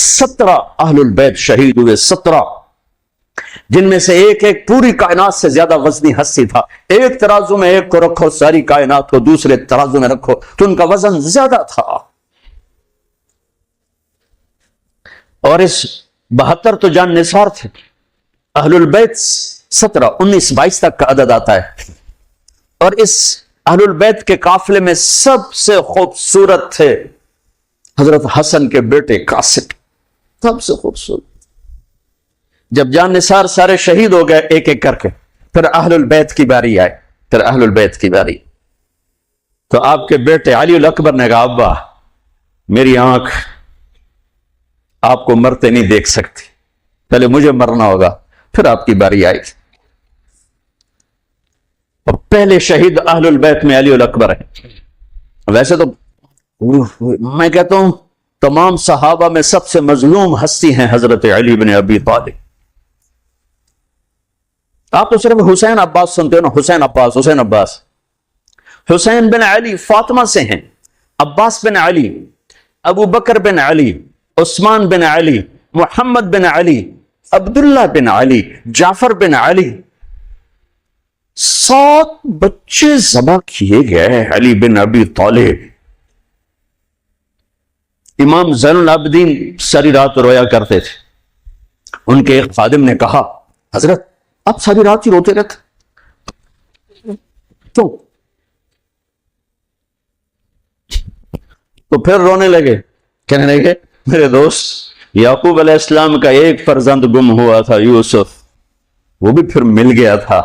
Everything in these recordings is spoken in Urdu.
17 اہل البیت شہید ہوئے، 17، جن میں سے ایک ایک پوری کائنات سے زیادہ وزنی ہستی تھا۔ ایک ترازو میں ایک کو رکھو، ساری کائنات کو دوسرے ترازو میں رکھو تو ان کا وزن زیادہ تھا۔ اور اس 72 تو جان نثار تھے۔ اہل البیت 17، 19، 22 تک کا عدد آتا ہے۔ اور اس اہل البیت کے قافلے میں سب سے خوبصورت تھے حضرت حسن کے بیٹے قاسم، سب سے خوبصورت۔ جب جان نثار سارے شہید ہو گئے ایک ایک کر کے، پھر اہل البیت کی باری آئی، پھر اہل البیت کی باری، تو آپ کے بیٹے علی الاکبر نے کہا ابا میری آنکھ آپ کو مرتے نہیں دیکھ سکتی، پہلے مجھے مرنا ہوگا، پھر آپ کی باری آئی۔ اور پہلے شہید اہل البیت میں علی الاکبر ہے۔ ویسے تو میں کہتا ہوں تمام صحابہ میں سب سے مظلوم ہستی ہیں حضرت علی بن ابی طالب۔ آپ تو صرف حسین عباس سنتے ہو نا، حسین عباس، حسین عباس۔ حسین بن علی فاطمہ سے ہیں، عباس بن علی، ابو بکر بن علی، عثمان بن علی، محمد بن علی، عبداللہ بن علی، جعفر بن علی، 7 بچے ذبح کیے گئے علی بن ابی طالب۔ امام زین العابدین ساری رات رویا کرتے تھے۔ ان کے ایک خادم نے کہا حضرت آپ ساری رات ہی روتے رہتے کیوں؟ تو پھر رونے لگے، کہنے لگے میرے دوست یعقوب علیہ السلام کا ایک فرزند گم ہوا تھا یوسف، وہ بھی پھر مل گیا تھا۔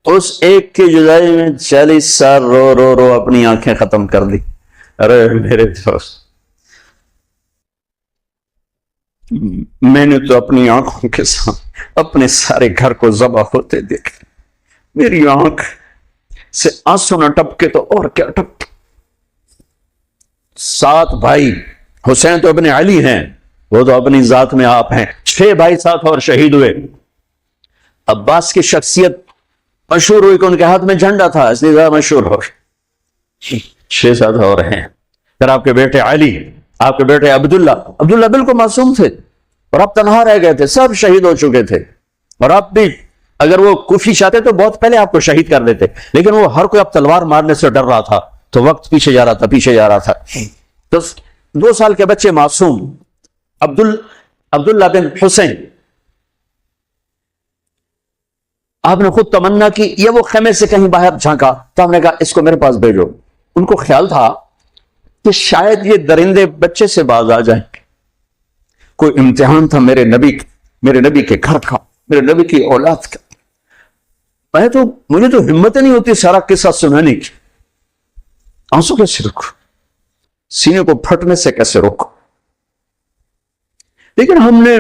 اس ایک کی جدائی میں 40 سال رو رو رو اپنی آنکھیں ختم کر دی۔ ارے میرے دوست میں نے تو اپنی آنکھوں کے سامنے اپنے سارے گھر کو ذبح ہوتے دیکھا، میری آنکھ سے آنسو نہ ٹپکے تو اور کیا ٹپکے۔ 7 بھائی، حسین تو ابن علی ہیں، وہ تو اپنی ذات میں آپ ہیں، 6 بھائی ساتھ اور شہید ہوئے۔ عباس کی شخصیت مشہور ہوئی کہ ان کے ہاتھ میں جھنڈا تھا، اس لیے زیادہ مشہور ہو گئے۔ 6-7 اور ہیں۔ پھر آپ کے بیٹے علی، آپ کے بیٹے عبداللہ بالکل معصوم تھے اور آپ تنہا رہ گئے تھے، سب شہید ہو چکے تھے۔ اور آپ بھی اگر وہ کوفی چاہتے تو بہت پہلے آپ کو شہید کر دیتے، لیکن وہ ہر کوئی اب تلوار مارنے سے ڈر رہا تھا تو وقت پیچھے جا رہا تھا۔ تو 2 سال کے بچے معصوم عبداللہ بن حسین، آپ نے خود تمنا کی، یہ وہ خیمے سے کہیں باہر جھانکا تو ہم نے کہا اس کو میرے پاس بھیجو۔ ان کو خیال تھا کہ شاید یہ درندے بچے سے باز آ جائیں، کوئی امتحان تھا میرے نبی کے گھر کا، میرے نبی کی اولاد کا۔ مجھے تو ہمت نہیں ہوتی سارا قصہ سنانے کی، آنسو کیسے روکو، سینے کو پھٹنے سے کیسے روکو۔ لیکن ہم نے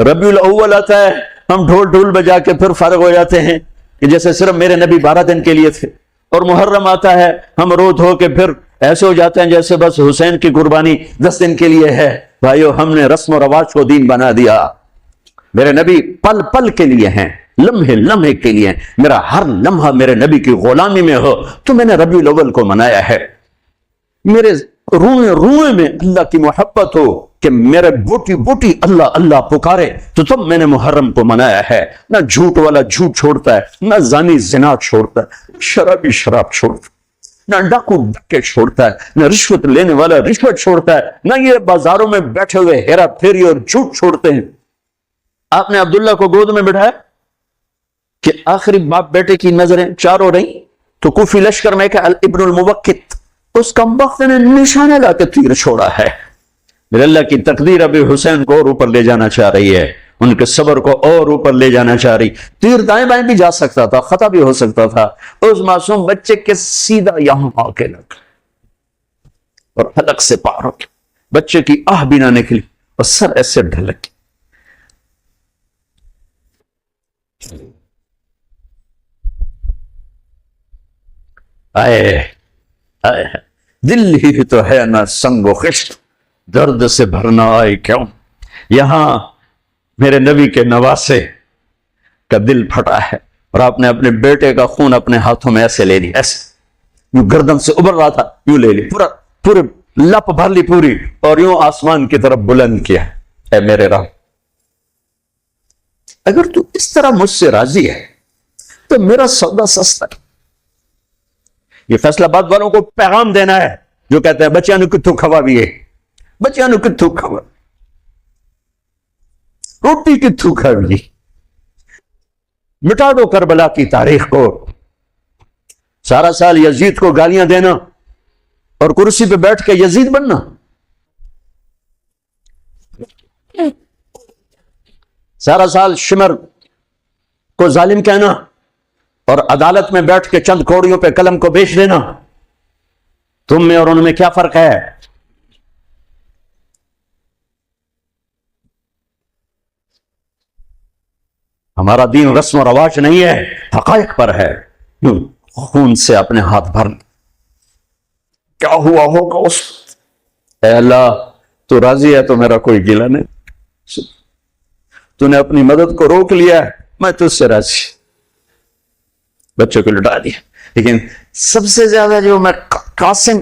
ربیع الاول آتا ہے، ہم ڈھول بجا کے پھر فارغ ہو جاتے ہیں کہ جیسے صرف میرے نبی 12 دن کے لیے تھے۔ اور محرم آتا ہے، ہم رو دھو کے پھر ایسے ہو جاتے ہیں جیسے بس حسین کی قربانی 10 دن کے لیے ہے۔ بھائیو ہم نے رسم و رواج کو دین بنا دیا۔ میرے نبی پل پل کے لیے ہیں، لمحے لمحے کے لیے ہیں۔ میرا ہر لمحہ میرے نبی کی غلامی میں ہو تو میں نے ربیع الاول کو منایا ہے۔ میرے روئے میں اللہ کی محبت ہو کہ میرے بوٹی بوٹی اللہ اللہ پکارے تو تب میں نے محرم کو منایا ہے۔ نہ جھوٹ والا جھوٹ چھوڑتا ہے، نہ زانی زنا چھوڑتا ہے، شرابی شراب چھوڑتا ہے، نہ ڈاکو ڈکے چھوڑتا ہے، نہ رشوت لینے والا رشوت چھوڑتا ہے، نہ یہ بازاروں میں بیٹھے ہوئے ہیرا پھیری اور جھوٹ چھوڑتے ہیں۔ آپ نے عبداللہ کو گود میں بٹھایا کہ آخری باپ بیٹے کی نظریں 4 ہو رہی تو کوفی لشکر میں کہ ابن الموقت اس کمبخت نے نشانہ لا کے تیر چھوڑا ہے۔ میرے اللہ کی تقدیر ابھی حسین کو اور اوپر لے جانا چاہ رہی ہے، ان کے صبر کو اور اوپر لے جانا چاہ رہی۔ تیر دائیں بائیں بھی جا سکتا تھا، خطا بھی ہو سکتا تھا، اس معصوم بچے کے سیدھا یہاں آ کے لگ اور حلق سے پار ہو گیا، بچے کی آہ بھی نہ نکلی اور سر ایسے ڈھلک۔ آئے دل ہی تو ہے نہ سنگ و خشت، درد سے بھرنا آئے کیوں۔ یہاں میرے نبی کے نواسے کا دل پھٹا ہے اور آپ نے اپنے بیٹے کا خون اپنے ہاتھوں میں ایسے لے لیا، ایسے یوں گردن سے ابھر رہا تھا، یوں لے لیا، پورے لپ بھر لی پوری اور یوں آسمان کی طرف بلند کیا، اے میرے رب اگر تو اس طرح مجھ سے راضی ہے تو میرا سودا سستا ہے۔ یہ فیصلہ آباد والوں کو پیغام دینا ہے جو کہتے ہیں بچیاں نو کتھوں کھوا بھی ہے، بچیاں نو کتھوں کھوا، روٹی کتھوں کھا بھی، مٹا دو کربلا کی تاریخ کو۔ سارا سال یزید کو گالیاں دینا اور کرسی پہ بیٹھ کے یزید بننا، سارا سال شمر کو ظالم کہنا اور عدالت میں بیٹھ کے چند کوڑیوں پہ قلم کو بیچ دینا، تم میں اور ان میں کیا فرق ہے؟ ہمارا دین رسم و رواج نہیں ہے، حقائق پر ہے۔ خون سے اپنے ہاتھ بھر، کیا ہوا ہوگا اس وقت؟ اے اللہ تو راضی ہے تو میرا کوئی گلہ نہیں، تو نے اپنی مدد کو روک لیا ہے، میں تجھ سے راضی، بچوں کو لٹا دیا۔ لیکن سب سے زیادہ جو میں قاسم،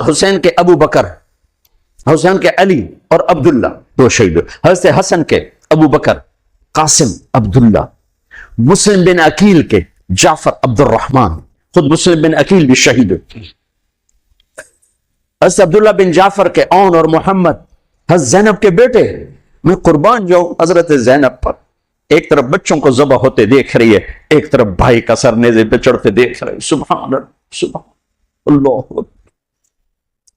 حسین کے ابو بکر، حسین کے علی اور عبداللہ دو شہید، حضرت حسن کے ابو بکر قاسم عبداللہ، مسلم بن عقیل کے جعفر عبد الرحمن، خود مسلم بن عقیل بھی شہید، حضرت عبداللہ بن جعفر کے اون اور محمد، حضرت زینب کے بیٹے، میں قربان جاؤں حضرت زینب پر، ایک طرف بچوں کو ذبح ہوتے دیکھ رہی ہے، ایک طرف بھائی کا سر نیزے پہ چڑھتے دیکھ رہی ہے۔ سبحان اللہ، سبحان اللہ،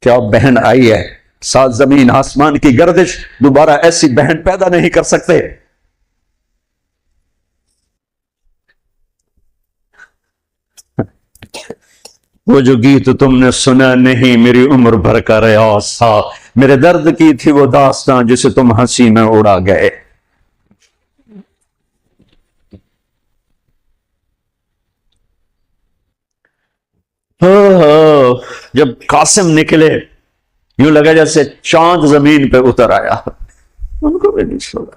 کیا بہن آئی ہے، ساتھ زمین آسمان کی گردش، دوبارہ ایسی بہن پیدا نہیں کر سکتے۔ وہ جو گیت تم نے سنا نہیں میری عمر بھر کا ریاض تھا، میرے درد کی تھی وہ داستان جسے تم ہنسی میں اڑا گئے۔ جب قاسم نکلے یوں لگا جیسے چاند زمین پہ اتر آیا، ان کو بھی نہیں چھوڑا۔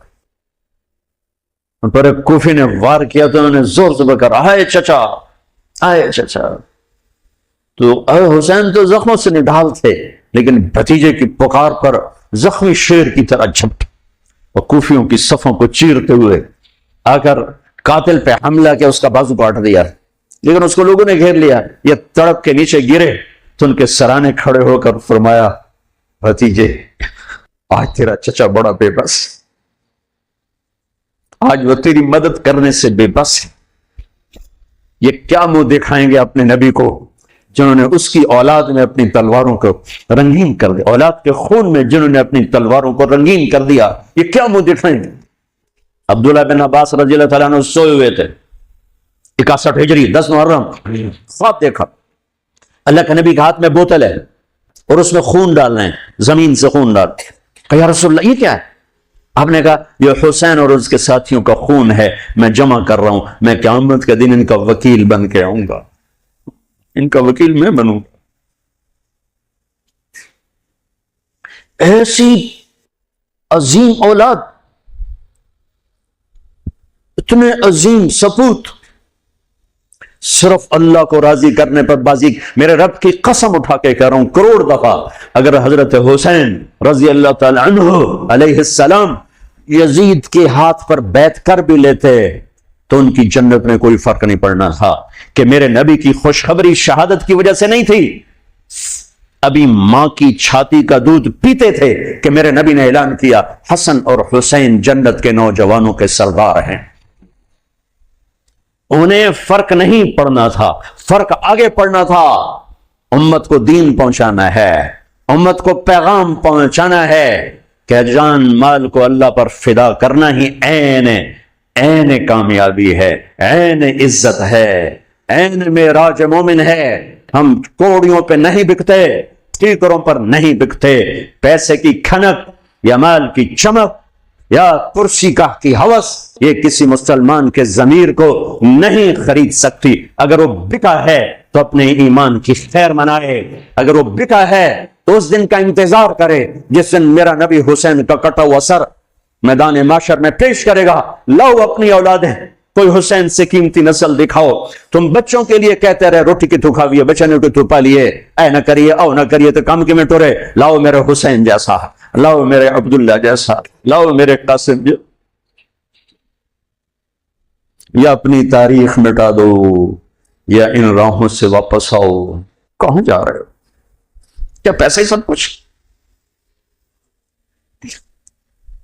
ان پر ایک کوفی نے وار کیا تو انہوں نے زور سے بکرا، آئے چچا، آئے چچا۔ تو حسین تو زخموں سے نڈھال تھے، لیکن بھتیجے کی پکار پر زخمی شیر کی طرح جھپٹے اور کوفیوں کی صفوں کو چیرتے ہوئے آ کر قاتل پہ حملہ کیا، اس کا بازو کاٹ دیا، لیکن اس کو لوگوں نے گھیر لیا۔ یہ تڑپ کے نیچے گرے تو ان کے سرانے کھڑے ہو کر فرمایا، بھتیجے آج تیرا چچا بڑا بے بس، آج وہ تیری مدد کرنے سے بے بس ہے۔ یہ کیا منہ دکھائیں گے اپنے نبی کو جنہوں نے اس کی اولاد میں اپنی تلواروں کو رنگین کر دیا، اولاد کے خون میں جنہوں نے اپنی تلواروں کو رنگین کر دیا، یہ کیا منہ دکھائیں گے؟ عبداللہ بن عباس رضی اللہ تعالیٰ عنہ سوئے ہوئے تھے، 61 ہجری 10 محرم، خواب دیکھا اللہ کے نبی کے ہاتھ میں بوتل ہے اور اس میں خون ڈالنا ہے، زمین سے خون ڈال۔ کہا یا رسول اللہ یہ کیا ہے؟ آپ نے کہا یہ حسین اور اس کے ساتھیوں کا خون ہے، میں جمع کر رہا ہوں، میں قیامت کے دن ان کا وکیل بن کے آؤں گا، ان کا وکیل میں بنوں گا۔ ایسی عظیم اولاد، اتنے عظیم سپوت، صرف اللہ کو راضی کرنے پر بازی۔ میرے رب کی قسم اٹھا کے کہہ رہا ہوں، کروڑ دفعہ اگر حضرت حسین رضی اللہ تعالی عنہ علیہ السلام یزید کے ہاتھ پر بیعت کر بھی لیتے تو ان کی جنت میں کوئی فرق نہیں پڑنا تھا، کہ میرے نبی کی خوشخبری شہادت کی وجہ سے نہیں تھی، ابھی ماں کی چھاتی کا دودھ پیتے تھے کہ میرے نبی نے اعلان کیا حسن اور حسین جنت کے نوجوانوں کے سردار ہیں۔ انہیں فرق نہیں پڑنا تھا، فرق آگے پڑنا تھا، امت کو دین پہنچانا ہے، امت کو پیغام پہنچانا ہے کہ جان مال کو اللہ پر فدا کرنا ہی عین کامیابی ہے، عین عزت ہے، عین معراج مومن ہے۔ ہم کوڑیوں پہ نہیں بکتے، ٹیکروں پر نہیں بکتے، پیسے کی کھنک یا مال کی چمک یا کرسی کا کی ہوس یہ کسی مسلمان کے ضمیر کو نہیں خرید سکتی۔ اگر وہ بکا ہے تو اپنے ایمان کی خیر منائے، اگر وہ بکا ہے تو اس دن کا انتظار کرے جس دن میرا نبی حسین کا کٹا ہوا سر میدان معاشر میں پیش کرے گا، لاؤ اپنی اولادیں، کوئی حسین سے قیمتی نسل دکھاؤ. تم بچوں کے لیے کہتے رہے روٹی کی تو کھاویے بچے نے تو پا لیے, اے نہ کریے او نہ کریے تو کام کی میں ٹورے, لاؤ میرے حسین جیسا, لاؤ میرے عبداللہ جیسا, لاؤ میرے قاسم جیسا. یا اپنی تاریخ مٹا دو یا ان راہوں سے واپس آؤ. کہاں جا رہے ہو؟ کیا پیسے ہی سب کچھ؟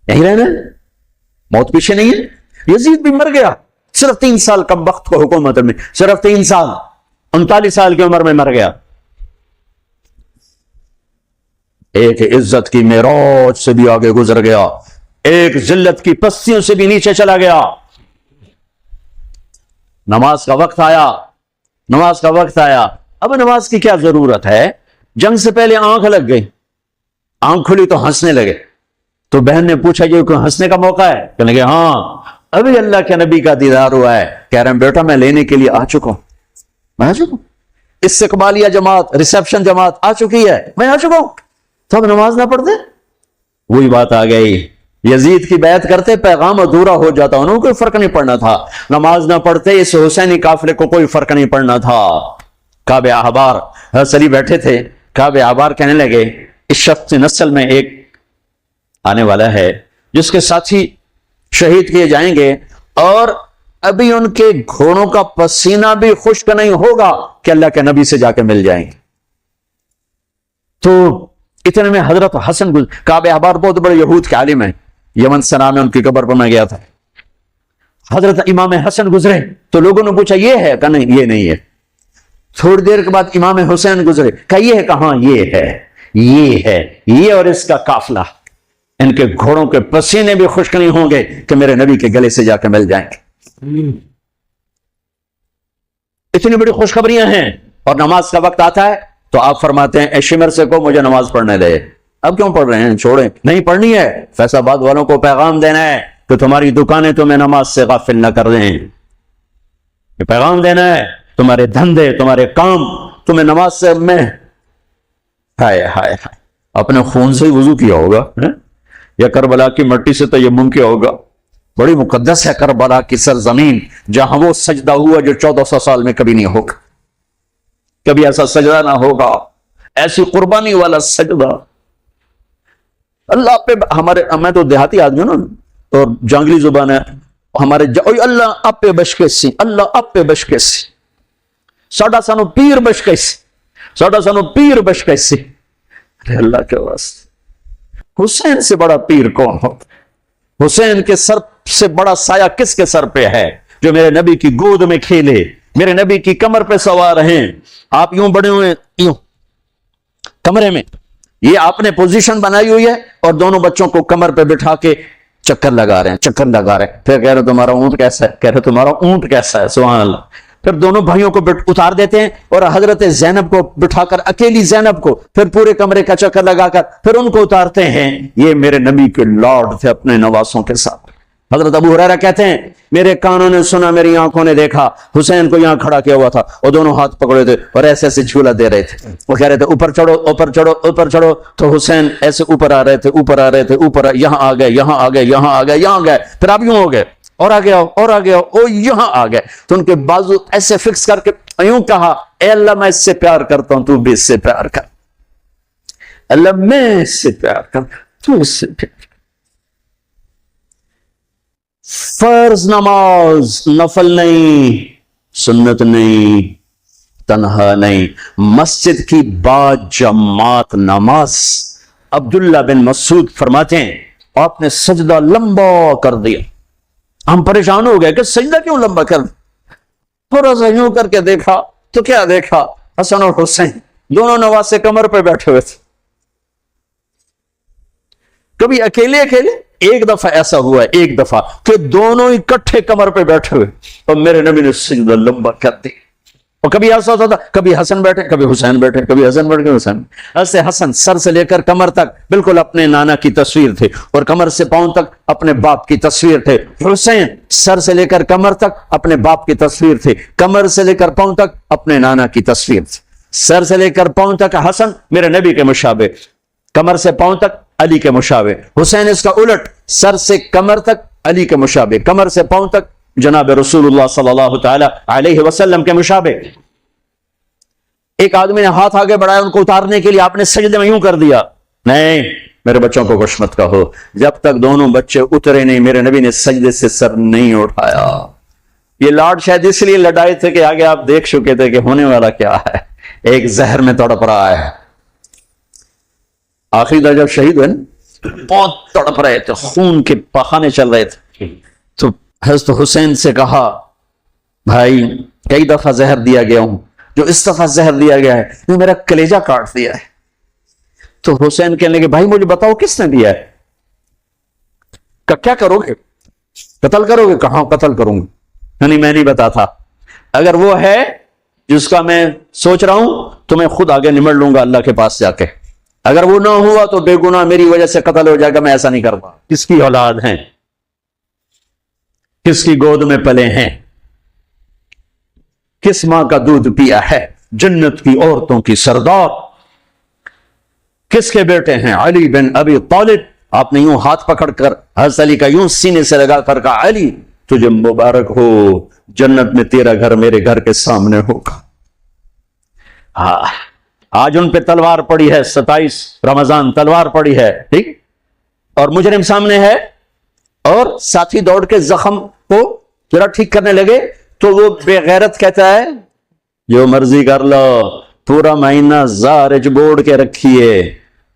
یہی رہنا, موت پیچھے نہیں ہے. یزید بھی مر گیا صرف 3 سال کم وقت کو حکومت میں, صرف 3 سال, 39 سال کی عمر میں مر گیا. ایک عزت کی معراج سے بھی آگے گزر گیا, ایک ذلت کی پستیوں سے بھی نیچے چلا گیا. نماز کا وقت آیا, نماز کا وقت آیا. اب نماز کی کیا ضرورت ہے؟ جنگ سے پہلے آنکھ لگ گئی, آنکھ کھلی تو ہنسنے لگے. تو بہن نے پوچھا یہ کوئی ہنسنے کا موقع ہے؟ کہنے لگے ہاں ابھی اللہ کے نبی کا دیدار ہوا ہے. کہہ رہے ہیں بیٹا میں لینے کے لیے آ چکا ہوں, میں آ چکا ہوں. استقبالیہ جماعت, ریسپشن جماعت آ چکی ہے, میں آ چکا ہوں. تو اب نماز نہ پڑھتے؟ وہی بات آ گئی. یزید کی بیعت کرتے پیغام ادھورا ہو جاتا, انہوں کو کوئی فرق نہیں پڑنا تھا. نماز نہ پڑھتے اس حسینی قافلے کو کوئی فرق نہیں پڑنا تھا. کعب احبار حضرت علی بیٹھے تھے, کعب احبار کہنے لگے اس شخص نسل میں ایک آنے والا ہے جس کے ساتھی شہید کیے جائیں گے اور ابھی ان کے گھوڑوں کا پسینہ بھی خشک نہیں ہوگا کہ اللہ کے نبی سے جا کے مل جائیں گے. تو اتنے میں حضرت حسن کعب احبار بہت بڑے یہود کے عالم ہیں, یمن سے نام ہے, ان کی قبر پر میں گیا تھا. حضرت امام حسن گزرے تو لوگوں نے پوچھا یہ ہے؟ کہا نہیں یہ نہیں ہے. تھوڑی دیر کے بعد امام حسین گزرے, کہا یہ ہے؟ کہاں یہ ہے, یہ ہے, یہ اور اس کا قافلہ, ان کے گھوڑوں کے پسینے بھی خشک نہیں ہوں گے کہ میرے نبی کے گلے سے جا کے مل جائیں گے. اتنی بڑی خوشخبریاں ہیں. اور نماز کا وقت آتا ہے تو آپ فرماتے ہیں اے شمر سے کو مجھے نماز پڑھنے دے. اب کیوں پڑھ رہے ہیں؟ چھوڑیں, نہیں پڑھنی ہے. فیصل آباد والوں کو پیغام دینا ہے کہ تمہاری دکانیں تمہیں نماز سے غافل نہ کر دیں. یہ پیغام دینا ہے, تمہارے دھندے تمہارے کام تمہیں نماز سے میں ہائے ہائے ہائے اپنے خون سے ہی وضو کیا ہوگا یا کربلا کی مٹی سے تیمم کیا ہوگا. بڑی مقدس ہے کربلا کی سرزمین جہاں وہ سجدہ ہوا جو 1400 سال میں کبھی نہیں ہوگا. کبھی ایسا سجدہ نہ ہوگا, ایسی قربانی والا سجدہ. اللہ پہ ہمارے, میں تو دیہاتی آدمی ہوں نا اور جنگلی زبان ہے ہمارے, اللہ آپ پہ بشکے سی, اللہ آپ پہ بشکے سی, ساڈا سانو پیر بشکے سی, ساڈا سانو پیر بشکے سی. ارے اللہ کے واسطے, حسین سے بڑا پیر کون ہو؟ حسین کے سر سے بڑا سایہ کس کے سر پہ ہے جو میرے نبی کی گود میں کھیلے, میرے نبی کی کمر پہ سوار ہیں. آپ یوں بڑے ہوئے یوں کمرے میں, یہ آپ نے پوزیشن بنائی ہوئی ہے اور دونوں بچوں کو کمر پہ بٹھا کے چکر لگا رہے ہیں, چکر لگا رہے ہیں. پھر کہہ رہے تمہارا اونٹ کیسا ہے, کہہ رہے تمہارا اونٹ کیسا ہے, سبحان اللہ. پھر دونوں بھائیوں کو اتار دیتے ہیں اور حضرت زینب کو بٹھا کر, اکیلی زینب کو, پھر پورے کمرے کا چکر لگا کر پھر ان کو اتارتے ہیں. یہ میرے نبی کے لارڈ تھے اپنے نواسوں کے ساتھ. حضرت ابو ہریرہ کہتے ہیں میرے کانوں نے سنا, میری آنکھوں نے دیکھا, حسین کو یہاں کھڑا کیا ہوا تھا اور دونوں ہاتھ پکڑے تھے اور ایسے ایسے جھولا دے رہے تھے. وہ کہہ رہے تھے اوپر چڑھو اوپر چڑھو اوپر چڑھو, تو حسین ایسے اوپر آ رہے تھے اوپر آ رہے تھے اوپر, یہاں آ گئے یہاں آ گئے یہاں آ گئے یہاں گئے, پھر آپ یوں ہو گئے اور آگے آؤ اور آگے آؤ, او یہاں آ گئے. تو ان کے بازو ایسے فکس کر کے یوں کہا اے اللہ میں اس سے پیار کرتا ہوں, تو بھی اس سے پیار کر. اللہ میں اس سے پیار کرتا ہوں, تو اس سے پیار. فرض نماز نفل نہیں, سنت نہیں, تنہا نہیں, مسجد کی با جماعت نماز. عبداللہ بن مسعود فرماتے ہیں آپ نے سجدہ لمبا کر دیا. ہم پریشان ہو گئے کہ سجدہ کیوں لمبا کر, تھوڑا سا یوں کر کے دیکھا تو کیا دیکھا, حسن اور حسین دونوں نواسے کمر پہ بیٹھے ہوئے تھے. کبھی اکیلے اکیلے, ایک دفعہ ایسا ہوا ہے, ایک دفعہ کہ دونوں اکٹھے کمر پہ بیٹھے ہوئے اور میرے نبی نے سجدہ لمبا کر دی. اور کبھی ایسا ہوتا تھا کبھی حسن بیٹھے کبھی حسین بیٹھے, کبھی حسن بیٹھے کبھی حسین. ایسے حسن سر سے لے کر کمر تک بالکل اپنے نانا کی تصویر تھے اور کمر سے پاؤں تک اپنے باپ کی تصویر تھے. حسین سر سے لے کر کمر تک اپنے باپ کی تصویر تھے, کمر سے لے کر پاؤں تک اپنے نانا کی تصویر تھی. سر سے لے کر پاؤں تک حسن میرے نبی کے مشابہ, کمر سے پاؤں تک علی کے مشابہ. حسین اس کا الٹ, سر سے کمر تک علی کے مشابہ, کمر سے پاؤں تک جناب رسول اللہ صلی اللہ تعالی علیہ وسلم کے مشابہ. ایک آدمی نے ہاتھ آگے بڑھایا ان کو اتارنے کے لیے، آپ نے سجدے میں یوں کر دیا. نہیں، میرے بچوں کو کچھ مت کہو. جب تک دونوں بچے اترے نہیں میرے نبی نے سجدے سے سر نہیں اٹھایا. یہ لاڈ شاید اس لیے لڑائے تھے کہ آگے آپ دیکھ چکے تھے کہ ہونے والا کیا ہے. ایک زہر میں تڑپ رہا ہے. آخری دن جب شہید ہوئے بہت تڑپ رہے تھے، خون کے پخانے چل رہے تھے. تو حضرت حسین سے کہا بھائی کئی دفعہ زہر دیا گیا ہوں، جو اس دفعہ زہر دیا گیا ہے یہ میرا کلیجہ کاٹ دیا ہے. تو حسین کہنے لگے بھائی مجھے بتاؤ کس نے دیا ہے؟ کیا کرو گے؟ قتل کرو گے؟ کہاں قتل کروں گا. نہیں میں نہیں بتاتا. اگر وہ ہے جس کا میں سوچ رہا ہوں تو میں خود آگے نمٹ لوں گا اللہ کے پاس جا کے. اگر وہ نہ ہوا تو بے گناہ میری وجہ سے قتل ہو جائے گا. میں ایسا نہیں کرتا. کس کی اولاد ہیں؟ کس کی گود میں پلے ہیں؟ کس ماں کا دودھ پیا ہے؟ جنت کی عورتوں کی سردار. کس کے بیٹے ہیں؟ علی بن ابی طالب. آپ نے یوں ہاتھ پکڑ کر حضرت علی کا یوں سینے سے لگا کر کہا علی تجھے مبارک ہو، جنت میں تیرا گھر میرے گھر کے سامنے ہوگا. ہاں آج ان پہ تلوار پڑی ہے، 27 رمضان تلوار پڑی ہے، ٹھیک، اور مجرم سامنے ہے، اور ساتھی دوڑ کے زخم کو ذرا ٹھیک کرنے لگے تو وہ بے غیرت کہتا ہے جو مرضی کر لو، پورا مہینہ زارج بوڑ کے رکھیے،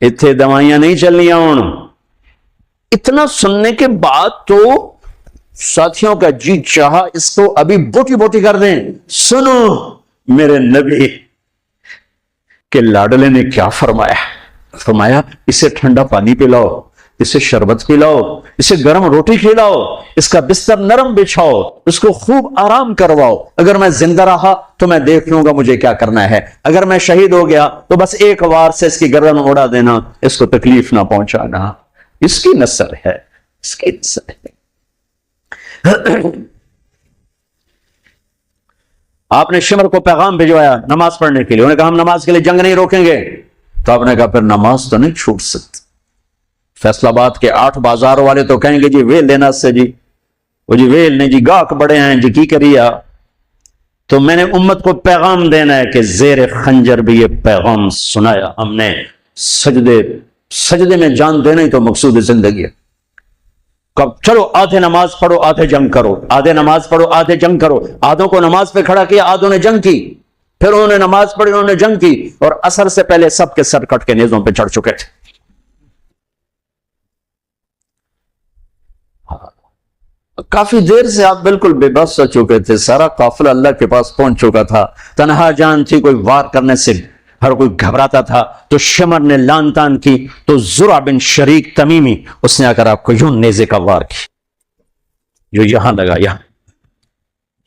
اتنے دوائیاں نہیں چلنی ہوں. اتنا سننے کے بعد تو ساتھیوں کا جی چاہا اس کو ابھی بوٹی بوٹی کر دیں. سنو میرے نبی کہ لاڈلے نے کیا فرمایا. فرمایا اسے ٹھنڈا پانی پلاؤ، اسے شربت پلاؤ، اسے گرم روٹی کھلاؤ، اس کا بستر نرم بچھاؤ، اس کو خوب آرام کرواؤ. اگر میں زندہ رہا تو میں دیکھ لوں گا مجھے کیا کرنا ہے. اگر میں شہید ہو گیا تو بس ایک وار سے اس کی گردن اڑا دینا، اس کو تکلیف نہ پہنچانا. اس کی نسل ہے، اس کی نسل ہے. آپ نے شمر کو پیغام بھجوایا نماز پڑھنے کے لیے. انہوں نے کہا ہم نماز کے لیے جنگ نہیں روکیں گے. تو آپ نے کہا پھر نماز تو نہیں چھوٹ سکتی. فیصل آباد کے 8 بازار والے تو کہیں گے جی ویل لینا سے جی وہ جی ویل نہیں جی گاہک بڑے ہیں جی کی کریے. تو میں نے امت کو پیغام دینا ہے کہ زیر خنجر بھی یہ پیغام سنایا ہم نے. سجدے میں جان دینا ہی تو مقصود زندگی ہے. کب چلو آدھے نماز پڑھو آدھے جنگ کرو، آدھے نماز پڑھو آدھے جنگ کرو. آدھوں کو نماز پہ کھڑا کیا، آدھوں نے جنگ کی. پھر انہوں نے نماز پڑھی، انہوں نے جنگ کی، اور عصر سے پہلے سب کے سر کٹ کے نیزوں پہ چڑھ چکے تھے. کافی دیر سے آپ بالکل بے بس ہو چکے تھے. سارا قافلہ اللہ کے پاس پہنچ چکا تھا. تنہا جان تھی، کوئی وار کرنے سے ہر کوئی گھبراتا تھا. تو شمر نے لان تان کی تو زرع بن شریک تمیمی اس نے آ کر آپ کو یوں نیزے کا وار کی جو یہاں لگا، یہاں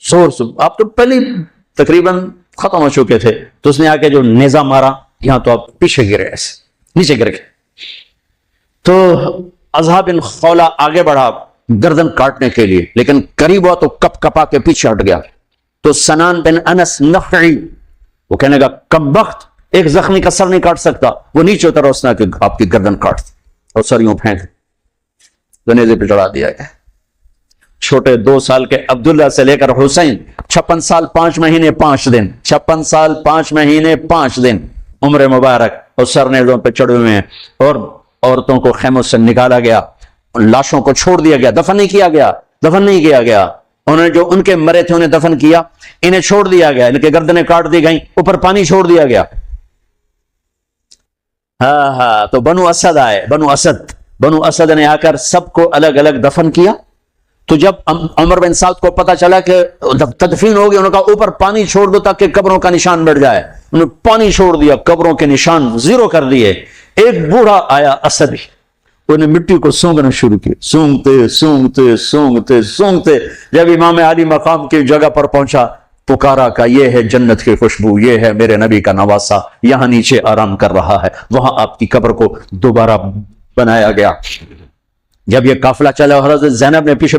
زور سے. آپ تو پہلے تقریباً ختم ہو چکے تھے. تو اس نے آ کے جو نیزہ مارا یہاں تو آپ پیچھے گرے، ایسے نیچے گر گئے. تو اضحیٰ بن خولہ آگے بڑھا گردن کاٹنے کے لیے، لیکن قریب ہوا تو کپ کپا کے پیچھے ہٹ گیا. تو سنان بن انس نخعی وہ کہنے لگا کم بخت، ایک زخمی کا سر نہیں کاٹ سکتا. وہ نیچے اترا، اس نے آپ کی گردن کاٹ دی اور سر یوں پھینک تو نیزے پہ چڑھا دیا گیا. چھوٹے 2 سال کے عبداللہ سے لے کر حسین 56 سال 5 مہینے 5 دن 56 سال 5 مہینے 5 دن عمر مبارک، اور سر نیزوں پہ چڑھے ہوئے ہیں. اور عورتوں کو خیموں سے نکالا گیا، لاشوں کو چھوڑ دیا گیا، دفن نہیں کیا گیا. دفن نہیں کیا گیا. انہوں نے جو ان کے مرے تھے انہیں دفن کیا، انہیں چھوڑ دیا گیا، ان کے گردنیں کاٹ دی گئیں، اوپر پانی چھوڑ دیا گیا. ہاں تو بنو اسد آئے. بنو اسد نے آ کر سب کو الگ الگ دفن کیا. تو جب عمر بن سعد کو پتا چلا کہ تدفین ہوگی، انہوں نے کہا اوپر پانی چھوڑ دو تاکہ قبروں کا نشان مٹ جائے. انہوں نے پانی چھوڑ دیا، قبروں کے نشان زیرو کر دیے. ایک بوڑھا آیا اسدی، انہیں مٹی کو سونگنا شروع کیا. سونگتے سونگتے سونگتے سونگتے جب امام علی مقام کی جگہ پر پہنچا، پکارا کا یہ ہے جنت کی خوشبو، یہ ہے میرے نبی کا نواسا، یہاں نیچے آرام کر رہا ہے. وہاں آپ کی قبر کو دوبارہ بنایا گیا. جب یہ قافلہ چلا، حضرت زینب نے پیچھے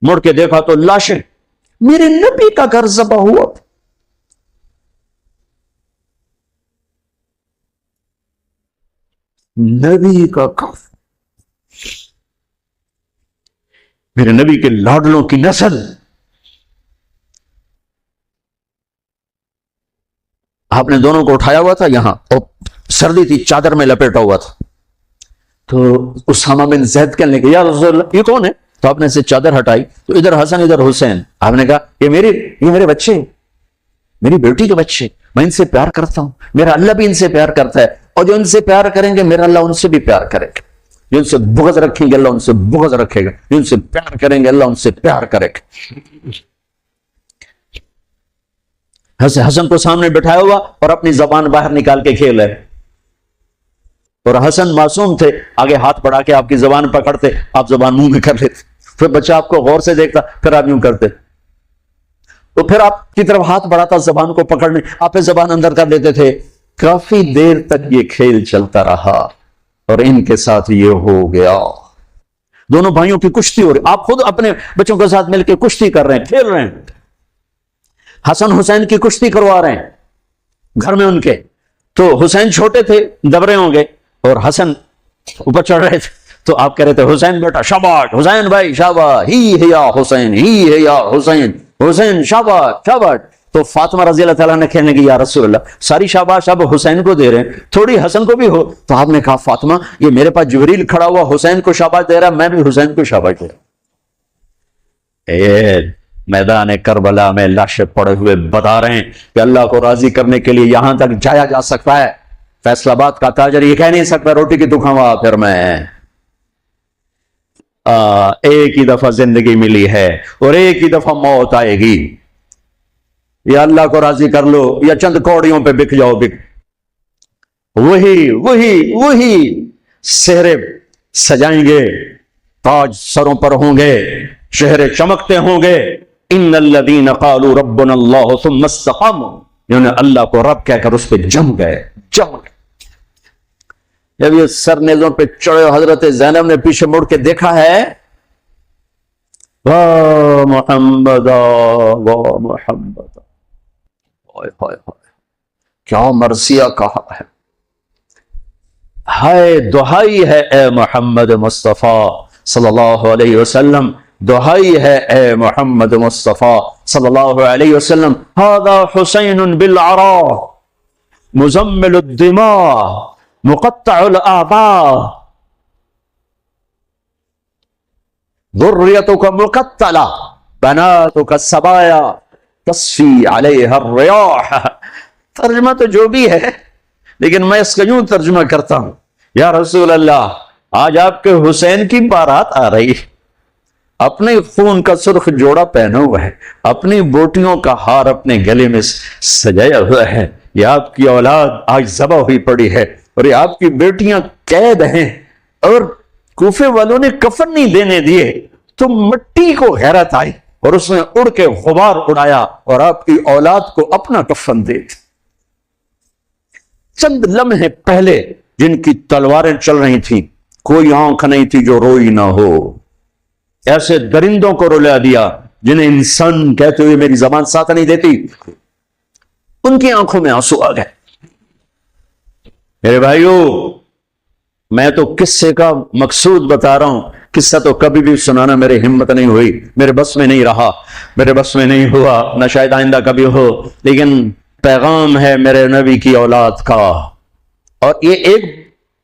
مڑ کے دیکھا تو لاشیں، میرے نبی کا گھر ذبح ہوا. نبی کا گھر، میرے نبی کے لاڈلوں کی نسل آپ نے دونوں کو اٹھایا ہوا تھا یہاں، اور سردی تھی، چادر میں لپیٹا ہوا تھا. تو اسامہ بن زید کہنے لگے یا رسول اللہ یہ کون ہے؟ تو آپ نے سے چادر ہٹائی تو ادھر حسن ادھر حسین. آپ نے کہا یہ میرے بچے، میری بیٹی کے بچے، میں ان سے پیار کرتا ہوں، میرا اللہ بھی ان سے پیار کرتا ہے، اور جو ان سے پیار کریں گے میرا اللہ ان سے بھی پیار کرے گا. جو ان سے بغض رکھیں گے اللہ ان سے بغض رکھے گا، جو ان سے پیار کریں گے اللہ ان سے پیار کرے گا. حسن کو سامنے بٹھایا ہوا اور اپنی زبان باہر نکال کے کھیل ہے. اور حسن معصوم تھے، آگے ہاتھ بڑھا کے آپ کی زبان پکڑتے، آپ زبان منہ میں کر لیتے، پھر بچہ آپ کو غور سے دیکھتا، پھر آپ یوں کرتے، تو پھر آپ کی طرف ہاتھ بڑھاتا زبان کو پکڑنے، آپ زبان اندر کر لیتے تھے. کافی دیر تک یہ کھیل چلتا رہا اور ان کے ساتھ یہ ہو گیا. دونوں بھائیوں کی کشتی ہو رہی، آپ خود اپنے بچوں کے ساتھ مل کے کشتی کر رہے ہیں، کھیل رہے ہیں. حسن حسین کی کشتی کروا رہے ہیں گھر میں ان کے. تو حسین چھوٹے تھے، دب رہے ہوں گے، اور حسن اوپر چڑھ رہے تھے. تو آپ کہہ رہے تھے حسین بیٹا شاباش، حسین بھائی شاباش، ہی ہے یا حسین، ہی ہے یا حسین، حسین شاباش شاباش. تو فاطمہ رضی اللہ تعالیٰ نے کہنے کی یا رسول اللہ ساری شاباش اب حسین کو دے رہے ہیں، تھوڑی حسن کو بھی ہو. تو آپ نے کہا فاطمہ یہ میرے پاس جبریل کھڑا ہوا حسین کو شاباش دے رہا، میں بھی حسین کو شاباش دے رہا. میدان کربلا میں لاشیں پڑے ہوئے بتا رہے ہیں کہ اللہ کو راضی کرنے کے لیے یہاں تک جایا جا سکتا ہے. فیصل آباد کا تاجر یہ کہہ نہیں سکتا روٹی کی تو کھاوا پھر میں. ایک ہی دفعہ زندگی ملی ہے اور ایک ہی دفعہ موت آئے گی. یا اللہ کو راضی کر لو یا چند کوڑیوں پہ بک جاؤ. وہی سہرے سجائیں گے، تاج سروں پر ہوں گے، چہرے چمکتے ہوں گے. ان الذین قالوا ربنا اللہ ثم استقاموا، انہوں نے اللہ کو رب کہہ کر اس پہ جم گئے. جب یہ سر نیزوں پہ چڑھے حضرت زینب نے پیچھے مڑ کے دیکھا ہے، واہ محمد واہ محمد، کیا مرثیہ کہا ہے. ہائے دہائی ہے اے محمد مصطفیٰ صلی اللہ علیہ وسلم، دہائی ہے اے محمد مصطفیٰ صلی اللہ علیہ وسلم. هذا حسین بالعراء مزمل الدماء مقطع الاعضاء ذریتک مقتلہ بناتک السبایا تصفی علیہا الریاح. ترجمہ تو جو بھی ہے لیکن میں اس کا یوں ترجمہ کرتا ہوں، یا رسول اللہ آج آپ کے حسین کی بارات آ رہی، اپنے خون کا سرخ جوڑا پہنا ہوا ہے، اپنی بوٹیوں کا ہار اپنے گلے میں سجایا ہوا ہے. یہ آپ کی اولاد آج ذبح ہوئی پڑی ہے اور یہ آپ کی بیٹیاں قید ہیں، اور کوفے والوں نے کفن نہیں دینے دیے. تو مٹی کو غیرت آئی اور اس نے اڑ کے غبار اڑایا اور آپ کی اولاد کو اپنا کفن دے دی. چند لمحے پہلے جن کی تلواریں چل رہی تھیں، کوئی آنکھ نہیں تھی جو روئی نہ ہو. ایسے درندوں کو رلا دیا جنہیں انسان کہتے ہوئے میری زبان ساتھ نہیں دیتی، ان کی آنکھوں میں آنسو آ گئے. میرے بھائیو میں تو قصے کا مقصود بتا رہا ہوں، قصہ تو کبھی بھی سنانا میری ہمت نہیں ہوئی، میرے بس میں نہیں رہا، میرے بس میں نہیں ہوا، نہ شاید آئندہ کبھی ہو. لیکن پیغام ہے میرے نبی کی اولاد کا، اور یہ ایک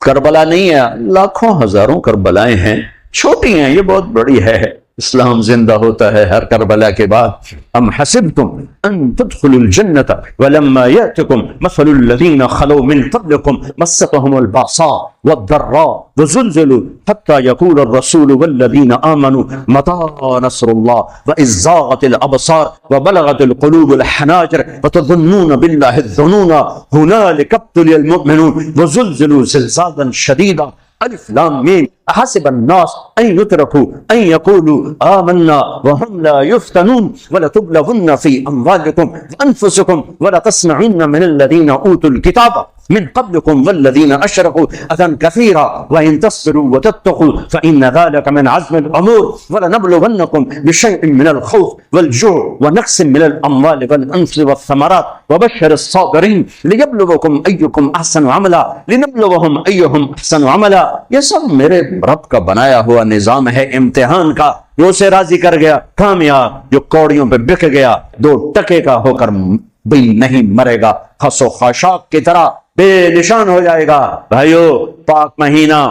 کربلا نہیں ہے، لاکھوں ہزاروں کربلائیں ہیں. چھوٹی ہیں، یہ بہت بڑی ہے. اسلام زندہ ہوتا ہے ہر کربلا کے بعد. ام حسبتم ان تدخلوا الجنة ولما يأتكم مثل الذين خلوا من قبلكم مستهم البأساء والضراء وزلزلوا حتى يقول الرسول والذين آمنوا متى نصر الله وإذ زاغت الأبصار وبلغت القلوب الحناجر وتظنون بالله الظنون هنالك ابتلي المؤمنون وزلزلوا زلزالا شديدا. الف لام میم احسب الناس ان يتركوا ان يقولوا آمنا وهم لا يفتنون ولتبلغن في اموالكم وانفسكم ولتسمعن من الذين اوتوا الكتاب من قبلكم والذين اشركوا اذى كثيرا وان تصبروا وتتقوا فان ذلك من عزم الامور ولنبلونكم بشيء من الخوف والجوع ونقص من الاموال والانفس والثمرات وبشر الصابرين ليبلوكم ايكم احسن عملا لنبلوهم ايهم احسن عملا. یہ سب میرے رب کا بنایا ہوا نظام ہے امتحان کا. جو اسے راضی کر گیا کامیاب، جو کوڑیوں پہ بک گیا 2 ٹکے کا ہو کر بھی نہیں مرے گا خس و خاشاک کی طرح بے نشان ہو جائے گا۔ بھائیو، پاک مہینہ،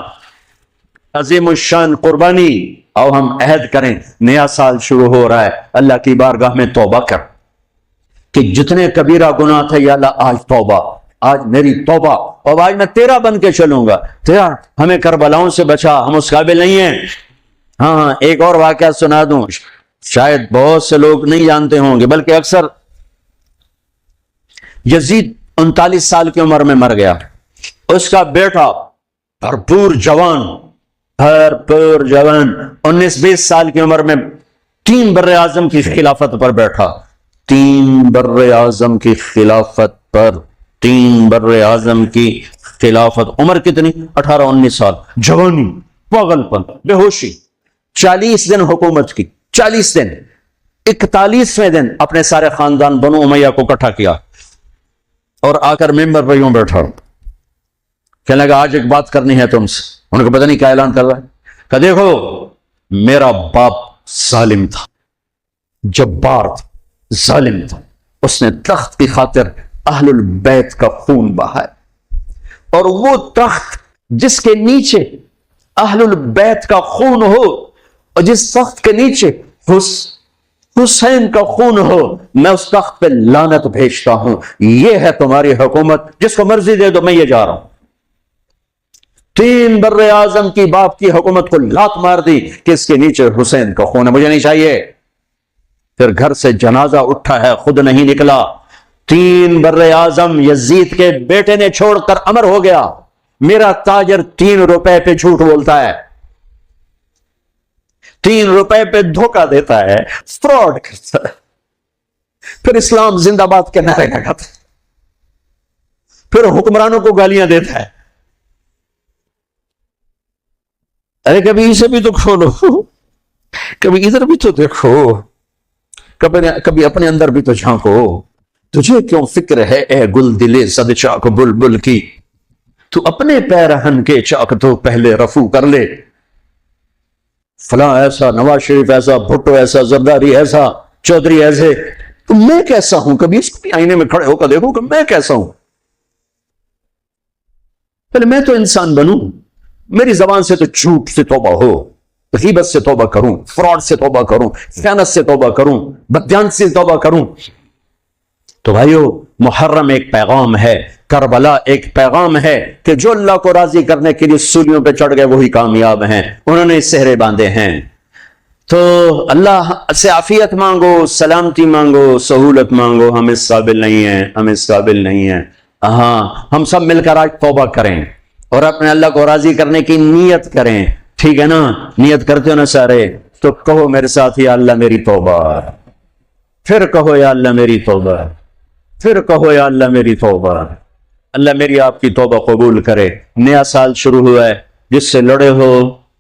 عظیم الشان قربانی، اور ہم عہد کریں، نیا سال شروع ہو رہا ہے، اللہ کی بارگاہ میں توبہ کر کہ جتنے کبیرہ گناہ تھے یا اللہ آج توبہ، آج میری توبہ، اور آج میں تیرا بن کے چلوں گا، تیرا ہمیں کربلاؤں سے بچا، ہم اس قابل نہیں ہیں۔ ہاں، ایک اور واقعہ سنا دوں، شاید بہت سے لوگ نہیں جانتے ہوں گے، بلکہ اکثر، یزید 39 سال کی عمر میں مر گیا، اس کا بیٹا بھرپور جوان 19-20 سال کی عمر میں 3 بر اعظم کی خلافت پر بیٹھا، 3 بر اعظم کی خلافت پر، 3 بر اعظم کی خلافت، عمر کتنی؟ 18-19 سال، جوانی، پاگل پن، بے ہوشی، 40 دن حکومت کی، 40 دن، 41ویں دن اپنے سارے خاندان بنو امیہ کو اکٹھا کیا اور آ کر ممبر پہ یوں بیٹھا، کہنے لگا آج ایک بات کرنی ہے تم سے۔ انہوں کو پتہ نہیں کیا اعلان کر رہا ہے، کہ دیکھو میرا باپ ظالم تھا، جبار تھا، ظالم تھا، اس نے تخت کی خاطر اہل البیت کا خون بہایا، اور وہ تخت جس کے نیچے اہل البیت کا خون ہو اور جس تخت کے نیچے حسین کا خون ہو، میں اس تخت پہ لعنت بھیجتا ہوں۔ یہ ہے تمہاری حکومت، جس کو مرضی دے دو، میں یہ جا رہا ہوں۔ 3 بر اعظم کی باپ کی حکومت کو لات مار دی کہ اس کے نیچے حسین کا خون ہے، مجھے نہیں چاہیے۔ پھر گھر سے جنازہ اٹھا ہے، خود نہیں نکلا۔ 3 بر اعظم یزید کے بیٹے نے چھوڑ کر امر ہو گیا، میرا تاجر 3 روپے پہ جھوٹ بولتا ہے، 3 روپے پہ دھوکہ دیتا ہے، فراڈ کرتا ہے، پھر اسلام زندہ باد کے نعرے لگاتا ہے، پھر حکمرانوں کو گالیاں دیتا ہے۔ ارے کبھی اسے بھی تو کھولو، کبھی ادھر بھی تو دیکھو، کبھی اپنے اندر بھی تو جھانکو۔ تجھے کیوں فکر ہے اے گل دلے صد چاک بلبل کی، تو اپنے پیرہن کے چاک تو پہلے رفو کر لے۔ فلاں ایسا، نواز شریف ایسا، بھٹو ایسا، زرداری ایسا، چودھری ایسے، تو میں کیسا ہوں؟ کبھی اس کو بھی آئینے میں کھڑے ہو کر دیکھو کہ میں کیسا ہوں۔ پہلے میں تو انسان بنوں، میری زبان سے تو جھوٹ سے توبہ ہو، غیبت سے توبہ کروں، فراڈ سے توبہ کروں، خیانت سے توبہ کروں، بددیانتی سے توبہ کروں۔ تو بھائیو، محرم ایک پیغام ہے، کربلا ایک پیغام ہے کہ جو اللہ کو راضی کرنے کے لیے سولیوں پہ چڑھ گئے وہی کامیاب ہیں، انہوں نے سہرے باندھے ہیں۔ تو اللہ سے عافیت مانگو، سلامتی مانگو، سہولت مانگو، ہم اس قابل نہیں ہیں، ہم اس قابل نہیں ہیں۔ ہاں، ہم سب مل کر آج توبہ کریں اور اپنے اللہ کو راضی کرنے کی نیت کریں، ٹھیک ہے نا؟ نیت کرتے ہو نا سارے؟ تو کہو میرے ساتھ، یا اللہ میری توبہ، پھر کہو یا اللہ میری توبہ، پھر کہو یا اللہ میری توبہ۔ اللہ میری آپ کی توبہ قبول کرے۔ نیا سال شروع ہوا ہے، جس سے لڑے ہو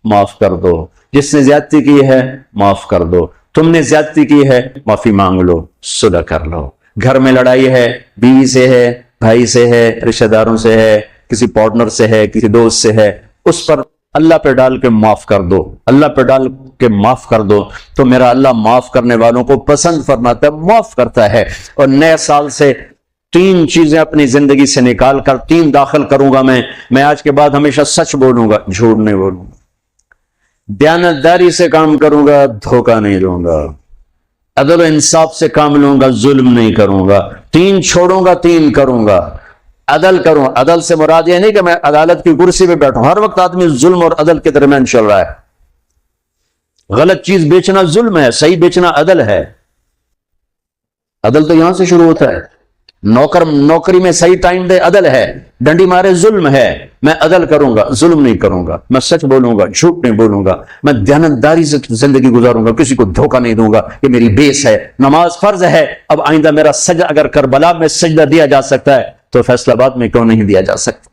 معاف کر دو، جس نے زیادتی کی ہے معاف کر دو، تم نے زیادتی کی ہے معافی مانگ لو، صلح کر لو۔ گھر میں لڑائی ہے، بیوی سے ہے، بھائی سے ہے، رشتہ داروں سے ہے، کسی پارٹنر سے ہے، کسی دوست سے ہے، اس پر اللہ پہ ڈال کے معاف کر دو، اللہ پہ ڈال کے معاف کر دو، تو میرا اللہ معاف کرنے والوں کو پسند فرماتا ہے، معاف کرتا ہے۔ اور نئے سال سے 3 چیزیں اپنی زندگی سے نکال کر 3 داخل کروں گا میں آج کے بعد ہمیشہ سچ بولوں گا، جھوٹ نہیں بولوں گا، دیانتداری سے کام کروں گا، دھوکہ نہیں دوں گا، عدل و انصاف سے کام لوں گا، ظلم نہیں کروں گا، 3 چھوڑوں گا، 3 کروں گا، عدل کروں۔ عدل سے مراد یہ نہیں کہ میں عدالت کی کرسی پہ بیٹھوں، ہر وقت آدمی ظلم اور عدل کے درمیان چل رہا ہے۔ غلط چیز بیچنا ظلم ہے، صحیح بیچنا عدل ہے۔ عدل تو یہاں سے شروع ہوتا ہے، نوکری میں صحیح ٹائم دے، عدل ہے، ڈنڈی مارے، ظلم ہے۔ میں عدل کروں گا، ظلم نہیں کروں گا، میں سچ بولوں گا، جھوٹ نہیں بولوں گا، میں دیانتداری سے زندگی گزاروں گا، کسی کو دھوکہ نہیں دوں گا، یہ میری بیس ہے۔ نماز فرض ہے، اب آئندہ میرا سجدہ، اگر کربلا میں سجدہ دیا جا سکتا ہے تو فیصلہ آباد میں کیوں نہیں دیا جا سکتا؟